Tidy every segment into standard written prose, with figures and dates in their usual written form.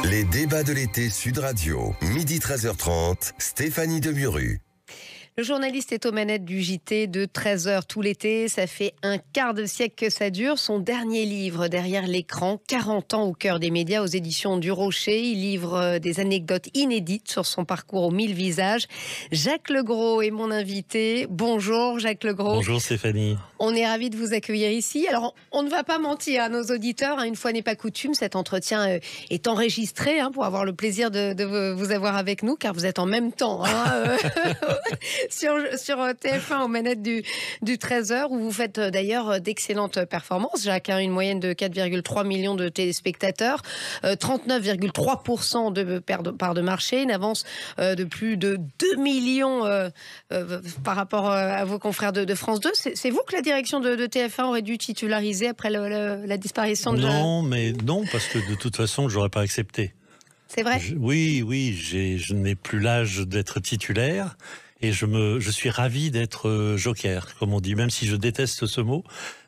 Les débats de l'été Sud Radio, midi 13h30, Stéphanie Demuru. Le journaliste est aux manettes du JT de 13h tout l'été. Ça fait un quart de siècle que ça dure. Son dernier livre, Derrière l'écran, 40 ans au cœur des médias, aux éditions du Rocher. Il livre des anecdotes inédites sur son parcours aux 1000 visages. Jacques Legros est mon invité. Bonjour Jacques Legros. Bonjour Stéphanie. On est ravis de vous accueillir ici. Alors, on ne va pas mentir à nos auditeurs. Une fois n'est pas coutume, cet entretien est enregistré pour avoir le plaisir de vous avoir avec nous, car vous êtes en même temps sur TF1 aux manettes du 13h, où vous faites d'ailleurs d'excellentes performances. Jacques, une moyenne de 4,3 millions de téléspectateurs, 39,3% de part de marché, une avance de plus de 2 millions par rapport à vos confrères de France 2. C'est vous que la direction de TF1 aurait dû titulariser après la disparition de... Non, parce que de toute façon, je n'aurais pas accepté. C'est vrai ? Oui, je n'ai plus l'âge d'être titulaire. Et je suis ravi d'être joker, comme on dit, même si je déteste ce mot.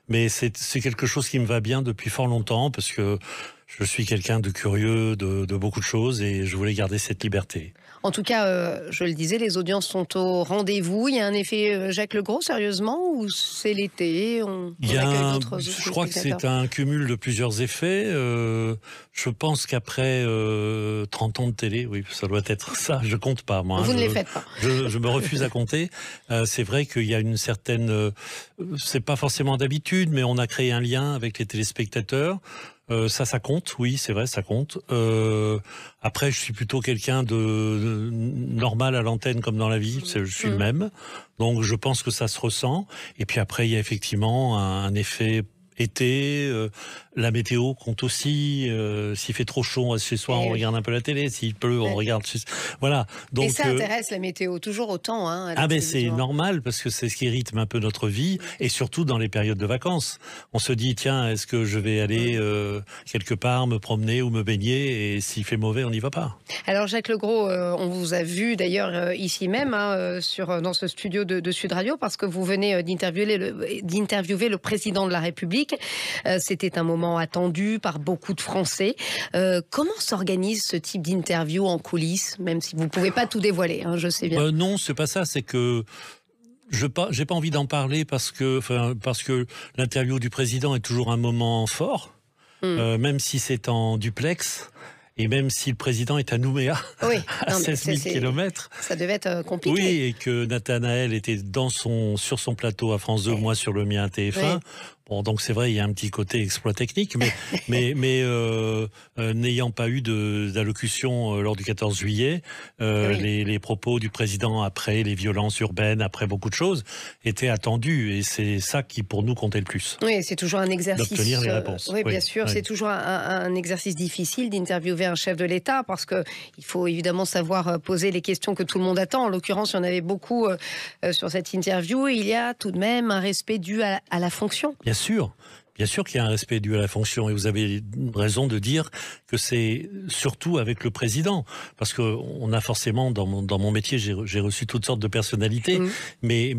Mais c'est quelque chose qui me va bien depuis fort longtemps, parce que je suis quelqu'un de curieux de beaucoup de choses et je voulais garder cette liberté. En tout cas, je le disais, les audiences sont au rendez-vous. Il y a un effet Jacques Legros, sérieusement, ou c'est l'été, je crois que c'est un cumul de plusieurs effets. Je pense qu'après 30 ans de télé, oui, ça doit être ça. Je compte pas, moi. Vous ne les faites pas. Je me refuse à compter. C'est vrai qu'il y a une certaine... c'est pas forcément d'habitude, mais on a créé un lien avec les téléspectateurs. Ça compte, oui, c'est vrai, ça compte. Après, je suis plutôt quelqu'un de normal à l'antenne comme dans la vie, je suis le même. Donc, je pense que ça se ressent. Et puis après, il y a effectivement un effet été, la météo compte aussi. S'il fait trop chaud chez soi, on regarde un peu la télé. S'il pleut, on regarde. Voilà. Donc, et ça intéresse la météo toujours autant. Mais c'est normal, parce que c'est ce qui rythme un peu notre vie, et surtout dans les périodes de vacances. On se dit, tiens, est-ce que je vais aller quelque part me promener ou me baigner, et s'il fait mauvais, on n'y va pas. Alors Jacques Legros, on vous a vu d'ailleurs ici même dans ce studio de Sud Radio, parce que vous venez d'interviewer le président de la République. C'était un moment attendu par beaucoup de Français. Comment s'organise ce type d'interview en coulisses, même si vous ne pouvez pas tout dévoiler, je sais bien. Non, c'est pas ça, c'est que j'ai pas envie d'en parler parce que l'interview du président est toujours un moment fort, même si c'est en duplex. Et même si le président est à Nouméa, à 16 000 kilomètres. Ça devait être compliqué. Oui, et que Nathanaël était sur son plateau à France 2, moi sur le mien à TF1. Oui. Bon, donc c'est vrai, il y a un petit côté exploit technique, mais n'ayant pas eu d'allocution lors du 14 juillet, les propos du président après les violences urbaines, après beaucoup de choses, étaient attendus, et c'est ça qui pour nous comptait le plus. Oui, c'est toujours un exercice. D'obtenir les réponses. Oui, bien sûr, c'est toujours un exercice difficile d'interviewer un chef de l'État, parce que il faut évidemment savoir poser les questions que tout le monde attend. En l'occurrence, il y en avait beaucoup sur cette interview. Il y a tout de même un respect dû à la fonction. Bien sûr qu'il y a un respect dû à la fonction, et vous avez raison de dire que c'est surtout avec le président, parce que on a forcément dans mon métier, j'ai reçu toutes sortes de personnalités, mais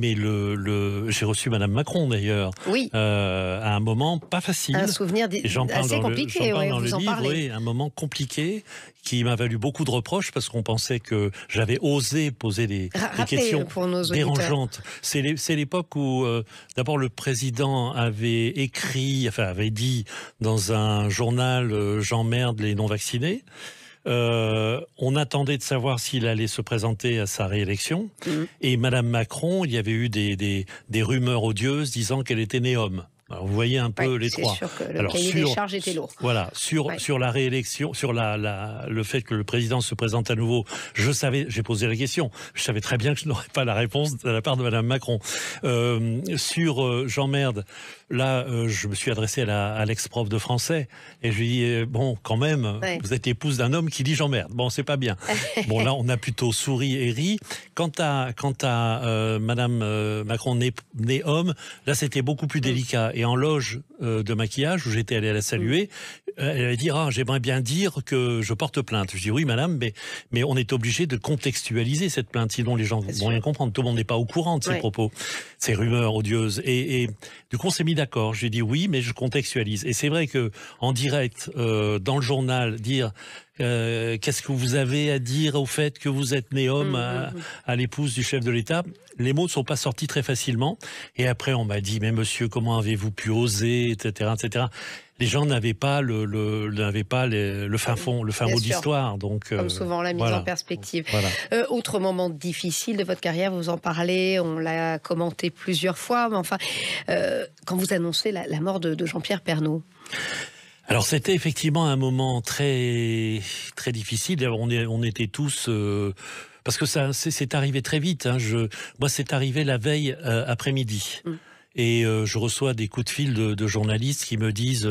j'ai reçu Madame Macron d'ailleurs, à un moment pas facile. Un souvenir assez compliqué, vous en parlez. Oui, un moment compliqué qui m'a valu beaucoup de reproches, parce qu'on pensait que j'avais osé poser des questions dérangeantes. C'est l'époque où d'abord le président avait dit dans un journal j'emmerde les non-vaccinés. On attendait de savoir s'il allait se présenter à sa réélection. Et Madame Macron, il y avait eu des rumeurs odieuses disant qu'elle était née homme. Alors vous voyez un peu les trois. C'est sûr que le cahier des charges était lourd. Voilà, sur la réélection, sur le fait que le président se présente à nouveau, j'ai posé la question. Je savais très bien que je n'aurais pas la réponse de la part de Madame Macron. Sur j'emmerde, là, je me suis adressé à l'ex-prof de français et je lui ai dit, bon, quand même, vous êtes épouse d'un homme qui dit j'emmerde. Bon, c'est pas bien. Bon, là, on a plutôt souri et ri. Quant à Madame Macron née homme, là, c'était beaucoup plus délicat. Et en loge de maquillage, où j'étais allé la saluer, elle avait dit, j'aimerais bien dire que je porte plainte. Je dis, oui madame, mais on est obligé de contextualiser cette plainte, sinon les gens vont rien comprendre. Tout le monde n'est pas au courant de ces propos, ces rumeurs odieuses. Et du coup, on s'est mis d'accord. J'ai dit oui, mais je contextualise. Et c'est vrai que en direct, dans le journal, dire qu'est-ce que vous avez à dire au fait que vous êtes né homme à l'épouse du chef de l'État? Les mots ne sont pas sortis très facilement. Et après, on m'a dit, mais monsieur, comment avez-vous pu oser, etc., etc. Les gens n'avaient pas le fin fond, le fin mot d'histoire. Donc, comme souvent, la mise en perspective. Voilà. Autre moment difficile de votre carrière, vous en parlez, on l'a commenté plusieurs fois, mais enfin, quand vous annoncez la mort de Jean-Pierre Pernaut. Alors c'était effectivement un moment très très difficile. On était tous parce que ça c'est arrivé très vite. Hein. Moi c'est arrivé la veille après-midi. Et je reçois des coups de fil de journalistes qui me disent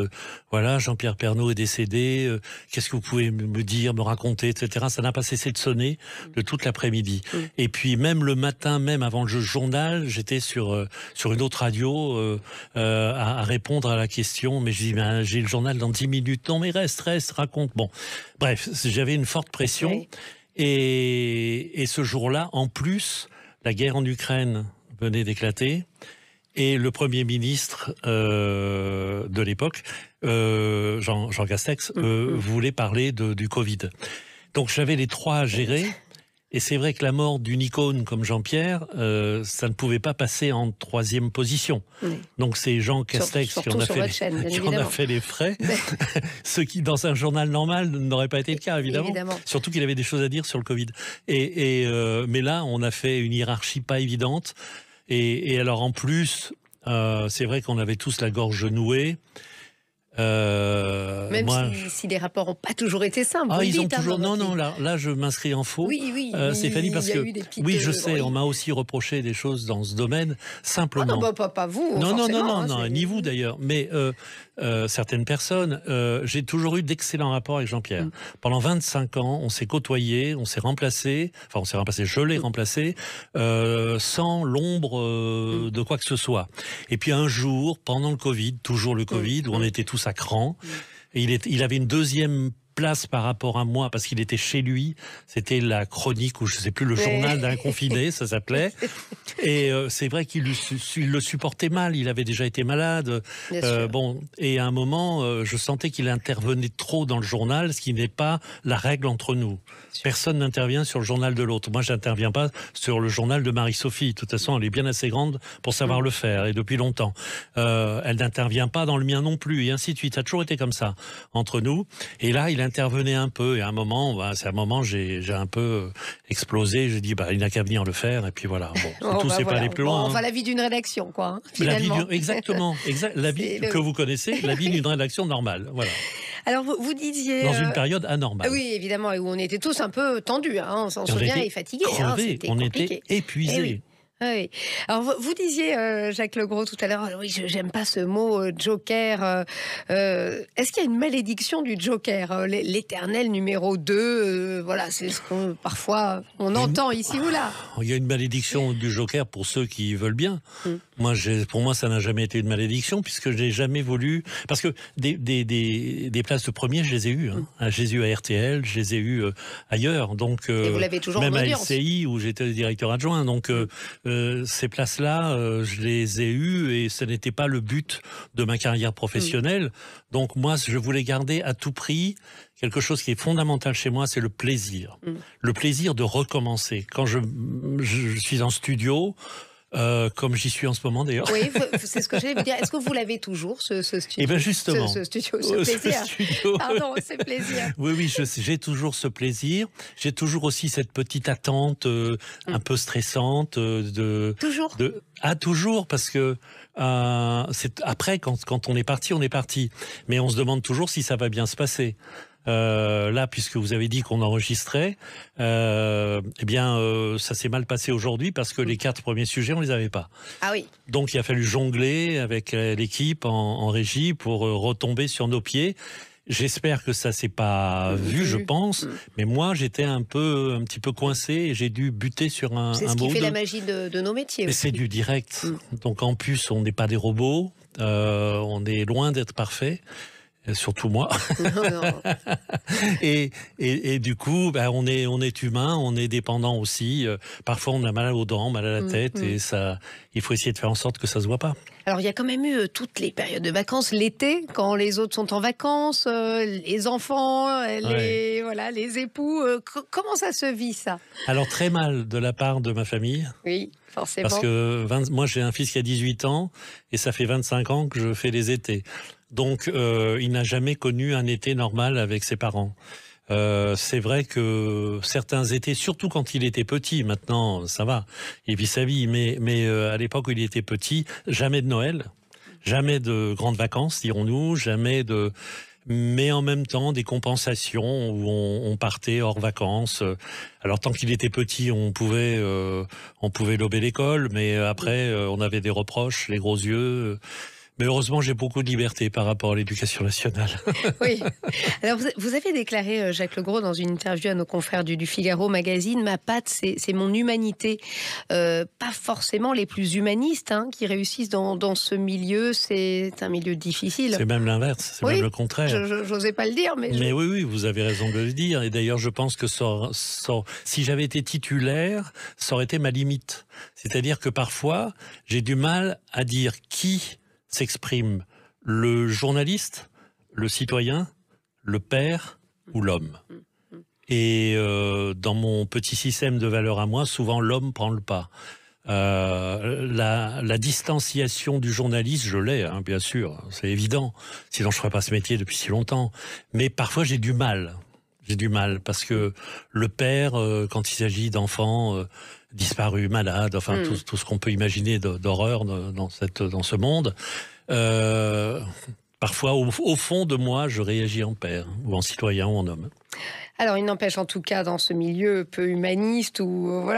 voilà, Jean-Pierre Pernaut est décédé, qu'est-ce que vous pouvez me dire, me raconter, etc. Ça n'a pas cessé de sonner de toute l'après-midi. Et puis même le matin, même avant le journal, j'étais sur une autre radio à répondre à la question. Mais je dis ben, j'ai le journal dans 10 minutes. Non mais reste, raconte. Bon, bref, j'avais une forte pression. Okay. Et ce jour-là, en plus, la guerre en Ukraine venait d'éclater. Et le Premier ministre de l'époque, Jean Castex, voulait parler du Covid. Donc j'avais les trois à gérer. Et c'est vrai que la mort d'une icône comme Jean-Pierre, ça ne pouvait pas passer en troisième position. Donc c'est Jean Castex qui en a fait les frais. Ce qui, dans un journal normal, n'aurait pas été le cas, évidemment. Surtout qu'il avait des choses à dire sur le Covid. Mais là, on a fait une hiérarchie pas évidente. Et alors en plus, c'est vrai qu'on avait tous la gorge nouée. Même si les rapports n'ont pas toujours été simples. Ils ont toujours. Non, là, je m'inscris en faux. Oui, Stéphanie, parce que oui, je sais, on m'a aussi reproché des choses dans ce domaine. Simplement. Pas vous. Non, ni vous d'ailleurs. Mais certaines personnes, j'ai toujours eu d'excellents rapports avec Jean-Pierre. Pendant 25 ans, on s'est côtoyés, on s'est remplacés. Enfin, on s'est remplacés. Je l'ai remplacé sans l'ombre de quoi que ce soit. Et puis un jour, pendant le Covid, toujours le Covid, où on était tous à cran. Et il avait une deuxième place par rapport à moi parce qu'il était chez lui. C'était la chronique ou je sais plus, le journal d'un confiné, ça s'appelait. Et c'est vrai qu'il le supportait mal. Il avait déjà été malade. Et à un moment, je sentais qu'il intervenait trop dans le journal, ce qui n'est pas la règle entre nous. Personne n'intervient sur le journal de l'autre. Moi, j'interviens pas sur le journal de Marie-Sophie. De toute façon, elle est bien assez grande pour savoir le faire, et depuis longtemps. Elle n'intervient pas dans le mien non plus, et ainsi de suite. Ça a toujours été comme ça entre nous. Et là, il intervenait un peu, et à un moment, j'ai un peu explosé. J'ai dit, il n'a qu'à venir le faire, et puis voilà. Bon, tout s'est pas allé plus loin. Enfin, la vie d'une rédaction, quoi. Finalement. Exactement. La vie que vous connaissez, la vie d'une rédaction normale. Voilà. Alors, vous disiez... Dans une période anormale. Oui, évidemment, et où on était tous un peu tendus, on s'en souvient, et fatigués. On était épuisés. Oui. Alors, vous disiez, Jacques Legros, tout à l'heure, oui, j'aime pas ce mot joker. Est-ce qu'il y a une malédiction du joker, l'éternel numéro 2 voilà, c'est ce qu'on parfois on entend ici ou là. Il y a une malédiction du joker pour ceux qui veulent bien. Pour moi, ça n'a jamais été une malédiction puisque je n'ai jamais voulu. Parce que des places de premier, je les ai eues. Je les ai eues à RTL, je les ai eues ailleurs. Donc, et vous l'avez toujours même en à audience. LCI où j'étais directeur adjoint. Donc, ces places-là, je les ai eues et ce n'était pas le but de ma carrière professionnelle. Donc moi, je voulais garder à tout prix quelque chose qui est fondamental chez moi, c'est le plaisir. Le plaisir de recommencer. Quand je suis en studio, comme j'y suis en ce moment d'ailleurs. Oui, c'est ce que j'allais vous dire. Est-ce que vous l'avez toujours, ce studio? Eh bien justement. Ce plaisir. Pardon, ce plaisir. Oui, j'ai toujours ce plaisir. J'ai toujours aussi cette petite attente un peu stressante. Toujours toujours, parce que après, quand on est parti. Mais on se demande toujours si ça va bien se passer. Là, puisque vous avez dit qu'on enregistrait, ça s'est mal passé aujourd'hui parce que les 4 premiers sujets, on les avait pas. Ah oui. Donc il a fallu jongler avec l'équipe en régie pour retomber sur nos pieds. J'espère que ça s'est pas vu, je pense. Mais moi, j'étais un petit peu coincé et j'ai dû buter sur un. C'est ce qui fait la magie de nos métiers. C'est du direct. Donc en plus, on n'est pas des robots. On est loin d'être parfait. surtout moi. Non, non. Et du coup, on est humain, on est dépendant aussi. Parfois, on a mal aux dents, mal à la tête, et ça, il faut essayer de faire en sorte que ça se voit pas. Alors, il y a quand même eu toutes les périodes de vacances, l'été, quand les autres sont en vacances, les enfants, les époux. Comment ça se vit, ça? Alors, très mal de la part de ma famille. Oui, forcément. Parce que moi, j'ai un fils qui a 18 ans, et ça fait 25 ans que je fais les étés. Donc, il n'a jamais connu un été normal avec ses parents. C'est vrai que certains étés, surtout quand il était petit, maintenant ça va, il vit sa vie, mais à l'époque où il était petit, jamais de Noël, jamais de grandes vacances, dirons-nous, mais en même temps des compensations où on partait hors vacances. Alors tant qu'il était petit, on pouvait lober l'école, mais après on avait des reproches, les gros yeux. Mais heureusement, j'ai beaucoup de liberté par rapport à l'éducation nationale. Oui. Alors, vous avez déclaré, Jacques Legros, dans une interview à nos confrères du Figaro Magazine, ma patte, c'est mon humanité. Pas forcément les plus humanistes qui réussissent dans ce milieu. C'est un milieu difficile. C'est même l'inverse, c'est même le contraire. Je n'osais pas le dire, mais oui, vous avez raison de le dire. Et d'ailleurs, je pense que si j'avais été titulaire, ça aurait été ma limite. C'est-à-dire que parfois, j'ai du mal à dire qui s'exprime, le journaliste, le citoyen, le père ou l'homme. Et dans mon petit système de valeurs à moi, souvent l'homme prend le pas. La distanciation du journaliste, je l'ai, bien sûr, c'est évident. Sinon, je ne ferais pas ce métier depuis si longtemps. Mais parfois, j'ai du mal. J'ai du mal parce que le père, quand il s'agit d'enfants disparus, malades, enfin tout ce qu'on peut imaginer d'horreur dans ce monde, parfois au fond de moi, je réagis en père ou en citoyen ou en homme. Alors, il n'empêche, en tout cas, dans ce milieu peu humaniste où,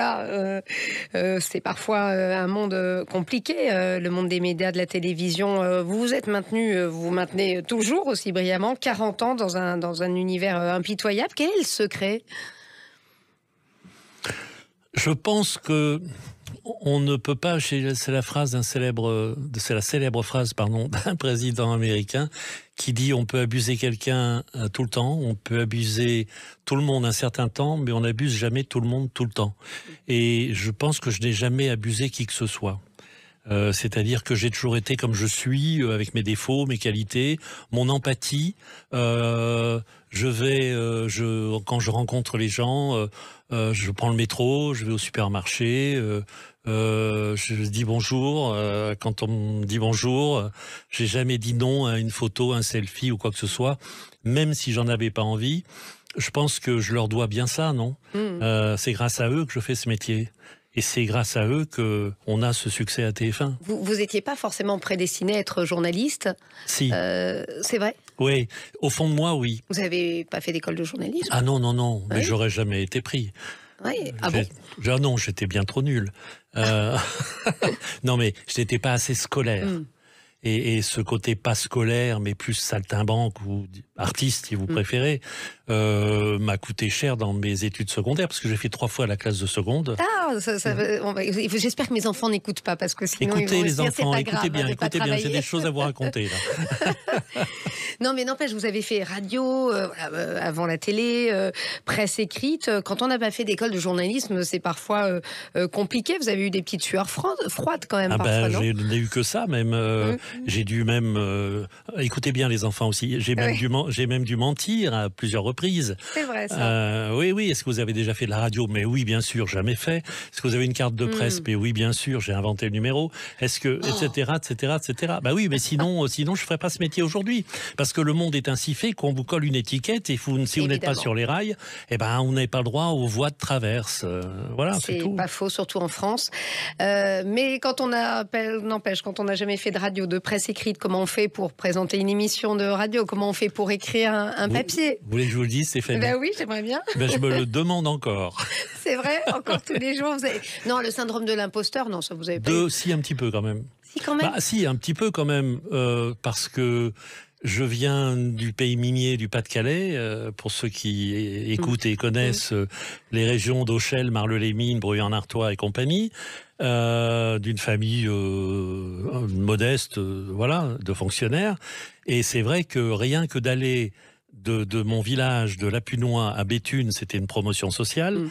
c'est parfois un monde compliqué, le monde des médias, de la télévision. Vous vous êtes vous maintenez toujours aussi brillamment, 40 ans dans un univers impitoyable. Quel est le secret ? Je pense que on ne peut pas, c'est la célèbre phrase d'un président américain qui dit on peut abuser quelqu'un tout le temps, on peut abuser tout le monde un certain temps, mais on n'abuse jamais tout le monde tout le temps. Et je pense que je n'ai jamais abusé qui que ce soit. C'est-à-dire que j'ai toujours été comme je suis, avec mes défauts, mes qualités, mon empathie. Quand je rencontre les gens, je prends le métro, je vais au supermarché, je dis bonjour. Quand on me dit bonjour, j'ai jamais dit non à une photo, un selfie ou quoi que ce soit, même si j'en avais pas envie. Je pense que je leur dois bien ça, non ? C'est grâce à eux que je fais ce métier. Et c'est grâce à eux qu'on a ce succès à TF1. Vous n'étiez pas forcément prédestiné à être journaliste. Si. C'est vrai ? Oui, au fond de moi, oui. Vous n'avez pas fait d'école de journalisme ? Ah non, mais j'aurais jamais été pris. Oui. Ah bon ? Non, j'étais bien trop nul. Non, mais je n'étais pas assez scolaire. Et ce côté pas scolaire, mais plus saltimbanque ou artiste, si vous préférez, m'a coûté cher dans mes études secondaires, parce que j'ai fait 3 fois la classe de seconde. Ah, j'espère que mes enfants n'écoutent pas, parce que sinon écoutez ils vont les se dire, enfants, c'est pas écoutez grave, bien, j'ai des choses à vous raconter là. Non, mais n'empêche, vous avez fait radio, avant la télé, presse écrite. Quand on n'a pas fait d'école de journalisme, c'est parfois compliqué. Vous avez eu des petites sueurs froides quand même, parfois, non ? Je n'ai eu que ça, même. J'ai dû même... écoutez bien les enfants aussi, j'ai même dû mentir à plusieurs reprises. C'est vrai, ça. Oui. Est-ce que vous avez déjà fait de la radio ? Mais oui, bien sûr, jamais fait. Est-ce que vous avez une carte de presse ? Mais oui, bien sûr, j'ai inventé le numéro. Est-ce que... etc. Bah oui, mais sinon, je ne ferais pas ce métier aujourd'hui. Parce que le monde est ainsi fait qu'on vous colle une étiquette et si vous n'êtes pas sur les rails, vous n'avez pas le droit aux voies de traverse. Voilà, c'est tout. C'est pas faux, surtout en France. Mais quand on n'a jamais fait de radio, de presse écrite, comment on fait pour présenter une émission de radio ? Comment on fait pour écrire un papier ? Vous voulez que je vous le dise, Stéphanie ? Ben oui, j'aimerais bien. Je me le demande encore. C'est vrai, encore tous les jours. Non, le syndrome de l'imposteur, non, ça vous avez pas. Si, un petit peu quand même. Si, quand même. Si, un petit peu quand même, parce que je viens du pays minier du Pas-de-Calais, pour ceux qui écoutent et connaissent les régions d'Auchel, Marle-les-Mines, Bruyères-en-Artois et compagnie, d'une famille modeste, de fonctionnaires. Et c'est vrai que rien que d'aller de mon village, de Lapunois à Béthune, c'était une promotion sociale.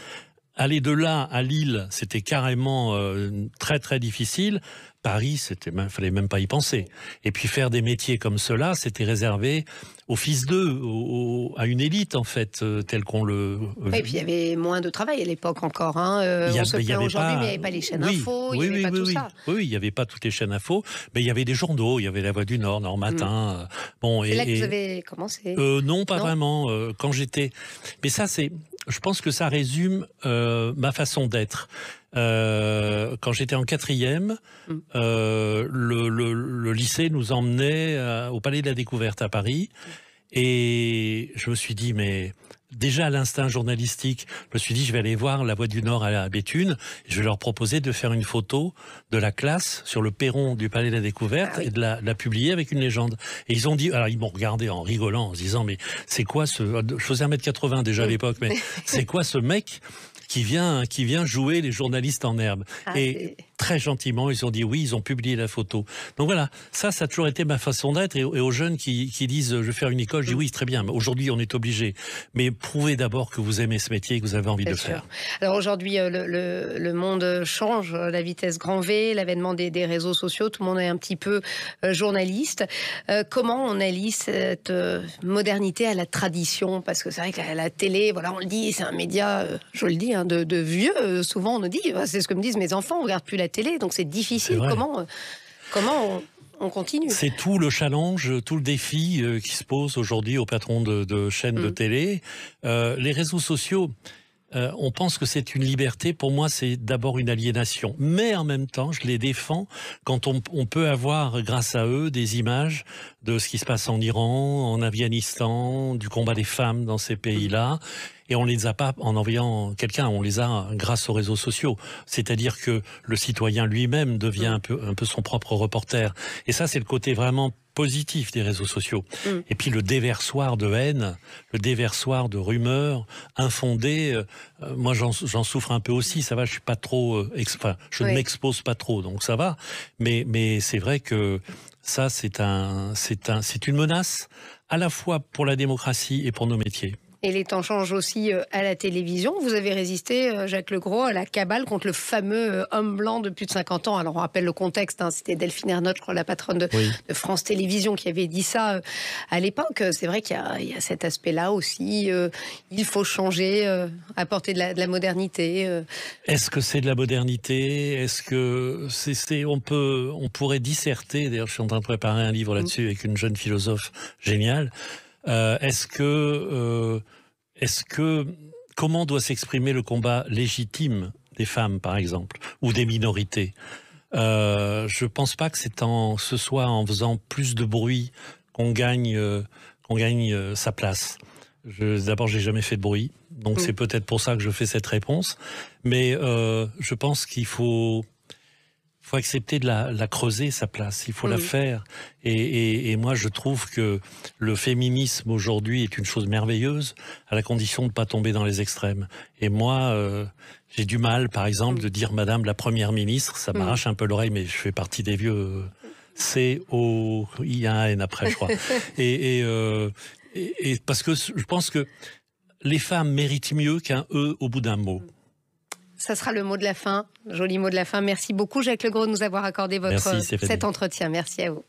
Aller de là à Lille, c'était carrément très très difficile. Paris, fallait même pas y penser. Et puis faire des métiers comme cela, c'était réservé aux fils d'eux, à une élite en fait, telle qu'on le. Et puis il y avait moins de travail à l'époque encore. On se plaint aujourd'hui, mais il n'y avait pas les chaînes infos, il n'y avait pas tout ça. Oui, il n'y avait pas toutes les chaînes infos, mais il y avait des journaux, il y avait La Voix du Nord, Nord Matin. C'est là que vous avez commencé. Non, pas vraiment. Quand j'étais, mais ça c'est. Je pense que ça résume ma façon d'être. Quand j'étais en 4e, le lycée nous emmenait au Palais de la Découverte à Paris. Et je me suis dit, mais déjà à l'instinct journalistique, je me suis dit, je vais aller voir La Voix du Nord à Béthune. Je vais leur proposer de faire une photo de la classe sur le perron du Palais de la Découverte et de la publier avec une légende. Et ils ont dit, alors ils m'ont regardé en rigolant, en se disant, mais c'est quoi ce... Je faisais 1m80 déjà à l'époque, mais c'est quoi ce mec qui vient jouer les journalistes en herbe. Et très gentiment, ils ont dit oui, ils ont publié la photo. Donc voilà, ça a toujours été ma façon d'être. Et aux jeunes qui disent je vais faire une école, je dis oui, très bien, mais aujourd'hui on est obligé. Mais prouvez d'abord que vous aimez ce métier et que vous avez envie de le faire. Alors aujourd'hui, le monde change, la vitesse grand V, l'avènement des réseaux sociaux, tout le monde est un petit peu journaliste. Comment on allie cette modernité à la tradition? Parce que c'est vrai que la télé, voilà, on le dit, c'est un média, je le dis, de vieux. Souvent on nous dit, c'est ce que me disent mes enfants, on regarde plus la télé, donc c'est difficile. Comment on continue? C'est tout le challenge, tout le défi qui se pose aujourd'hui aux patrons de chaînes de télé. Les réseaux sociaux, on pense que c'est une liberté. Pour moi, c'est d'abord une aliénation. Mais en même temps, je les défends quand on peut avoir, grâce à eux, des images de ce qui se passe en Iran, en Afghanistan, du combat des femmes dans ces pays-là. Et on les a pas en envoyant quelqu'un, on les a grâce aux réseaux sociaux. C'est-à-dire que le citoyen lui-même devient un peu son propre reporter. Et ça, c'est le côté vraiment positif des réseaux sociaux. Et puis le déversoir de haine, le déversoir de rumeurs infondées, moi j'en souffre un peu aussi, ça va, je suis pas trop, je ne m'expose pas trop, donc ça va. Mais c'est vrai que ça, c'est une menace à la fois pour la démocratie et pour nos métiers. Et les temps changent aussi à la télévision. Vous avez résisté, Jacques Legros, à la cabale contre le fameux homme blanc de plus de 50 ans. Alors on rappelle le contexte, c'était Delphine Ernotte, je crois, la patronne de France Télévisions, qui avait dit ça à l'époque. C'est vrai qu'il y a cet aspect-là aussi. Il faut changer, apporter de la modernité. Est-ce que c'est de la modernité? Est-ce que on pourrait disserter, d'ailleurs je suis en train de préparer un livre là-dessus avec une jeune philosophe géniale. Comment doit s'exprimer le combat légitime des femmes, par exemple, ou des minorités? Je pense pas que ce soit en faisant plus de bruit qu'on gagne sa place. D'abord, j'ai jamais fait de bruit, donc c'est peut-être pour ça que je fais cette réponse. Mais je pense qu'il faut accepter de la creuser, sa place. Il faut la faire. Et moi, je trouve que le féminisme aujourd'hui est une chose merveilleuse, à la condition de ne pas tomber dans les extrêmes. Et moi, j'ai du mal, par exemple, de dire Madame la Première ministre. Ça m'arrache un peu l'oreille, mais je fais partie des vieux. Il y a un N après, je crois. et parce que je pense que les femmes méritent mieux qu'un E au bout d'un mot. Ça sera le mot de la fin, joli mot de la fin. Merci beaucoup Jacques Legros de nous avoir accordé cet entretien. Merci à vous.